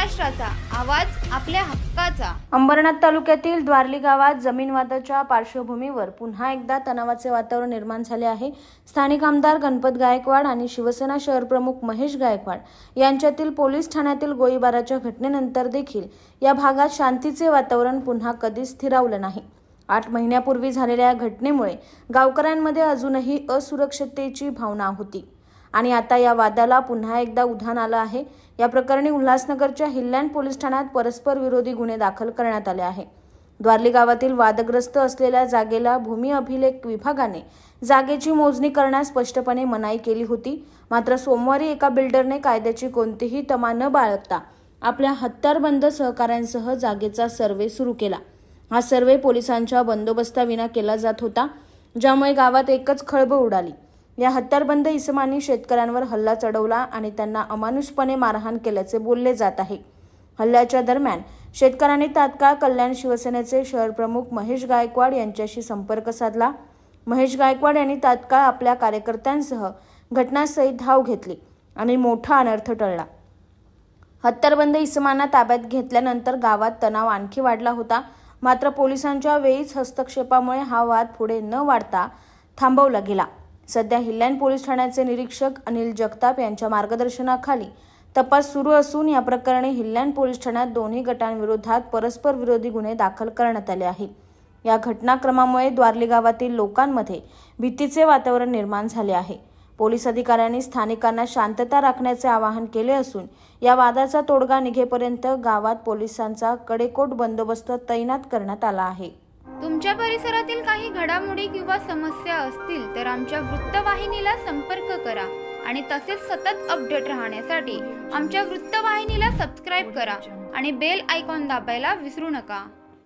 महाराष्ट्राचा आवाज, आपल्या हक्काचा। अंबरनाथ तालुक्यातील द्वारली गावात जमीन वादाच्या पार्श्वभूमीवर पुन्हा एकदा तणावाचे वातावरण निर्माण झाले आहे। स्थानिक आमदार गणपत गायकवाड आणि शिवसेना शहर प्रमुख महेश गायकवाड यांच्यातील पोलीस ठाण्यातील गोळीबाराच्या घटनेनंतर देखील या भागात शांतीचे वातावरण पुन्हा कधीच स्थिरावलं नाही। 8 महिन्यापूर्वी झालेल्या घटनेमुळे गावकऱ्यांमध्ये अजूनही असुरक्षिततेची भावना होती आणि आता या वादाला पुन्हा एकदा उधाण आलं आहे। या प्रकरणी उल्हासनगरच्या हिल्लँड पोलीस ठाण्यात परस्पर विरोधी गुन्हे दाखल करण्यात आले आहे। द्वारली गावातील वादग्रस्त असलेल्या जागेला भूमी अभिलेख विभागाने जागेची मोजणी करण्यास स्पष्टपणे मनाई केली होती। मात्र सोमवारी एका बिल्डरने कायद्याची कोणतीही तमा न बाळगता आपल्या हत्यारबंद सहकाऱ्यांसह जागेचा सर्व्हे सुरू केला। हा सर्व्हे पोलिसांच्या बंदोबस्ताविना केला जात होता, ज्यामुळे गावात एकच खळबळ उडाली। या हत्यारबंद इसमांनी शेतकऱ्यांवर हल्ला चढवला आणि त्यांना अमानुषपणे मारहाण केल्याचे बोलले जात आहे। हल्ल्याच्या दरम्यान शेतकऱ्यांनी तात्काळ कल्याण शिवसेनेचे शहर प्रमुख महेश गायकवाड यांच्याशी संपर्क साधला। महेश गायकवाड यांनी तात्काळ आपल्या कार्यकर्त्यांसह घटनास्थळी धाव घेतली आणि मोठा अनर्थ टळला। हत्यारबंद इसमांना ताब्यात घेतल्यानंतर गावात तणाव आणखी वाढला होता। मात्र पोलिसांच्या वेळीच हस्तक्षेपामुळे हा वाद पुढे न वाढता थांबवला गेला। सध्या हिल्लँड पोलीस ठाण्याचे निरीक्षक अनिल जगताप यांच्या मार्गदर्शनाखाली तपास सुरू असून या प्रकरणी हिल्लँड पोलीस ठाण्यात दोन्ही गटांविरोधात परस्पर विरोधी गुन्हे दाखल करण्यात आले आहे। या घटनाक्रमामुळे द्वारली गावातील लोकांमध्ये भीतीचे वातावरण निर्माण झाले आहे। पोलीस अधिकाऱ्यांनी स्थानिकांना शांतता राखण्याचे आवाहन केले असून या वादाचा तोडगा निघेपर्यंत गावात पोलिसांचा कडेकोट बंदोबस्त तैनात करण्यात आला आहे। तुमच्या परिसरातील काही घडामोडी किंवा समस्या असतील तर आमच्या वृत्तवाहिनीला संपर्क करा आणि तसेच सतत अपडेट राहण्यासाठी आमच्या वृत्तवाहिनीला सबस्क्राइब करा आणि बेल आयकॉन दाबायला विसरू नका।